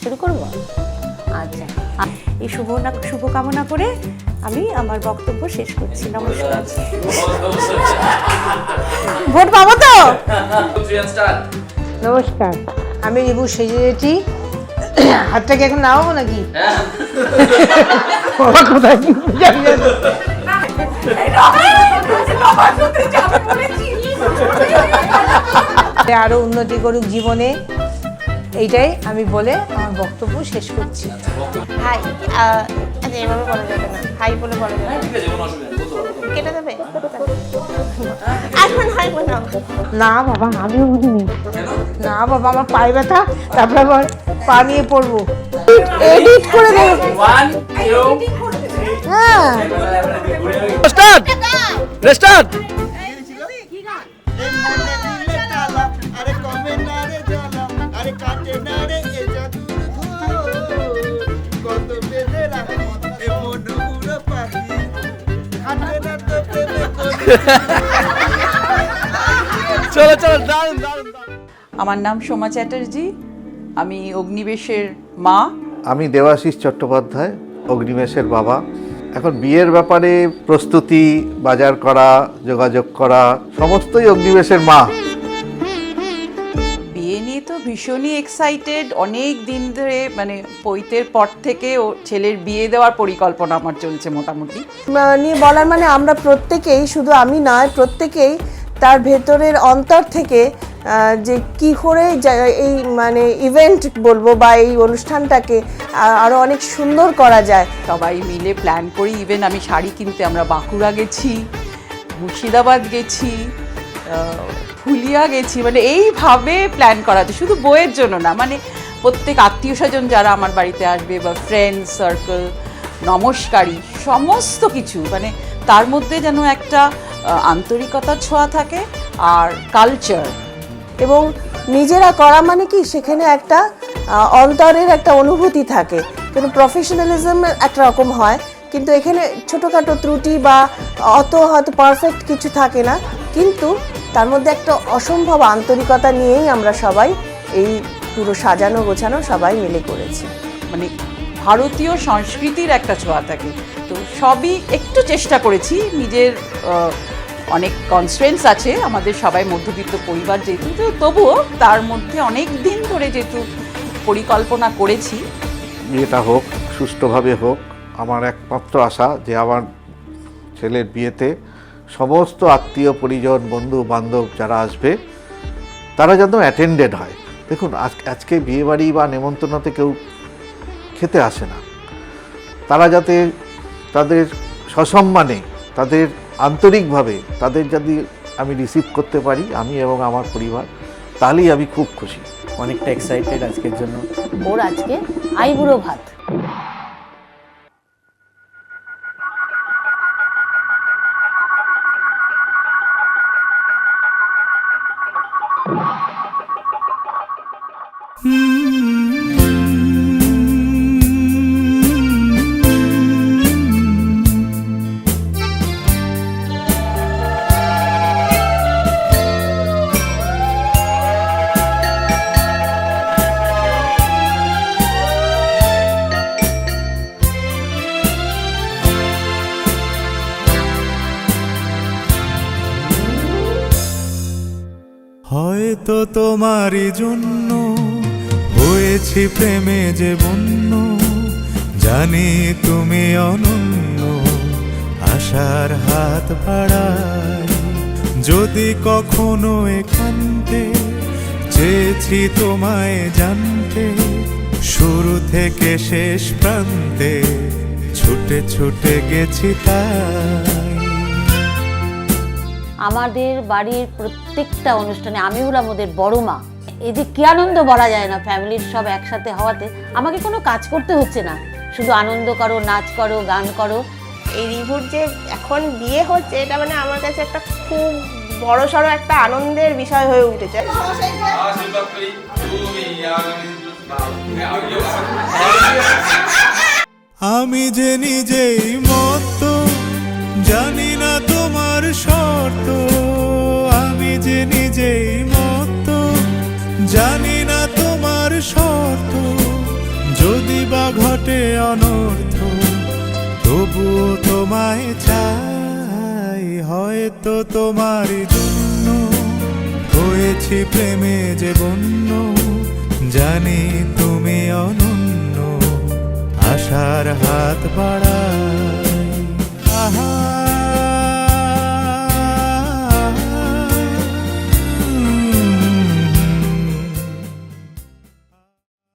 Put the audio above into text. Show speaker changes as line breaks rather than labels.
শুরু করবো? আচ্ছা, এই শুভকামনা করে আমি আমার বক্তব্য শেষ করছি। নমস্কার। ভোট পাবো তো?
নমস্কার, আমি রিবু সেজেছি। হাতটাকে এখন নামাবো নাকি? বাবা কোথায় আরো উন্নতি করুক জীবনে, এইটাই আমি বলে আমার বক্তব্য শেষ করছি।
হাই, আচ্ছা এভাবে বলা যাবে না, হাই বলে বলা যাবে কেটে দেবে এখন হাই বলো
না বাবা, আমিও বুঝিনি। না বাবা, আমার পায়ে ব্যথা, তারপরে আবার পা নিয়ে পড়বো। এডিট করে দেবো। হ্যাঁ,
স্টার্ট রেস্টার্ট। চলো চলো, দারুণ দারুণ।
আমার নাম সোমা চ্যাটার্জি, আমি অগ্নিবেশের মা।
আমি দেবাশিস চট্টোপাধ্যায়, অগ্নিবেশের বাবা। এখন বিয়ের ব্যাপারে প্রস্তুতি, বাজার করা, যোগাযোগ করা, সমস্তই অগ্নিবেশের মা।
বিয়ে নিয়ে তো ভীষণই এক্সাইটেড, অনেক দিন ধরে, মানে পৈতের পর থেকে ও ছেলের বিয়ে দেওয়ার পরিকল্পনা আমার চলছে মোটামুটি।
নিয়ে বলার মানে আমরা প্রত্যেকেই, শুধু আমি নয়, প্রত্যেকেই তার ভেতরের অন্তর থেকে যে কি করে এই মানে ইভেন্ট বলবো বা এই অনুষ্ঠানটাকে আরো অনেক সুন্দর করা যায়
সবাই মিলে প্ল্যান করি। ইভেন আমি শাড়ি কিনতে আমরা বাঁকুড়া গেছি, মুর্শিদাবাদ গেছি, ফুলিয়া গেছি, মানে এইভাবে প্ল্যান করা আছে, শুধু বইয়ের জন্য না, মানে প্রত্যেক আত্মীয় স্বজন যারা আমার বাড়িতে আসবে বা ফ্রেন্ড সার্কেল, নমস্কারী, সমস্ত কিছু, মানে তার মধ্যে যেন একটা আন্তরিকতার ছোঁয়া থাকে আর কালচার।
এবং নিজেরা করা মানে কি, সেখানে একটা অন্তরের একটা অনুভূতি থাকে, কিন্তু প্রফেশনালিজম একটা রকম হয়, কিন্তু এখানে ছোটোখাটো ত্রুটি বা অত হয়তো পারফেক্ট কিছু থাকে না, কিন্তু তার মধ্যে একটা অসম্ভব আন্তরিকতা নিয়েই আমরা সবাই এই পুরো সাজানো গোছানো সবাই মিলে করেছি।
মানে ভারতীয় সংস্কৃতির একটা ছোঁয়া থাকে, তো সবই একটু চেষ্টা করেছি। নিজের অনেক কনস্ট্রেন্টস আছে, আমাদের সবাই মধ্যবিত্ত পরিবার যেহেতু, তো তবুও তার মধ্যে অনেক দিন ধরে যেহেতু পরিকল্পনা করেছি।
বিয়েটা হোক, সুষ্ঠুভাবে হোক। আমার একমাত্র আশা যে আমার ছেলের বিয়েতে সমস্ত আত্মীয় পরিজন, বন্ধু বান্ধব যারা আসবে তারা যেন অ্যাটেন্ডেড হয়। দেখুন, আজকে বিয়েবাড়ি বা নেমন্তন্নতে কেউ খেতে আসে না, তারা যাতে তাদের সসম্মানে, তাদের আন্তরিকভাবে তাদের যদি আমি রিসিভ করতে পারি, আমি এবং আমার পরিবার, তাহলেই আমি খুব খুশি।
অনেকটা এক্সাইটেড আজকের জন্য।
ওর আজকে আইবুড়ো ভাত।
হয়তো তোমারই জন্য হয়েছি প্রেমে যে বন্য, জানি তুমি অনন্য, আশার হাত বাড়াই। যদি কখনো একান্তে চেয়েছি তোমায় জানতে, শুরু থেকে শেষ প্রান্তে ছুটে ছুটে গেছি তাই।
আমাদের বাড়ির প্রত্যেকটা অনুষ্ঠানে আমি হলাম ওদের বড় মা। এই যে কি আনন্দ বলা যায় না, ফ্যামিলির সব একসাথে হওয়াতে আমাকে কোনো কাজ করতে হচ্ছে না, শুধু আনন্দ করো, নাচ করো, গান করো।
এই রিভুর যে এখন বিয়ে হচ্ছে, এটা মানে আমার কাছে একটা খুব বড়সড় একটা আনন্দের বিষয় হয়ে উঠেছে।
আমি যে নিজেই মত, জানি না তোমার শর্ত। আমি যে নিজেই মত, জানি না তোমার শর্ত। যদি বা ঘটে অনর্থ তবুও তোমায় চাই, হয়তো তোমারই জন্য হয়েছি প্রেমে যে বন্য, জানি তুমি অনন্য, আশার হাত বাড়াই। আহা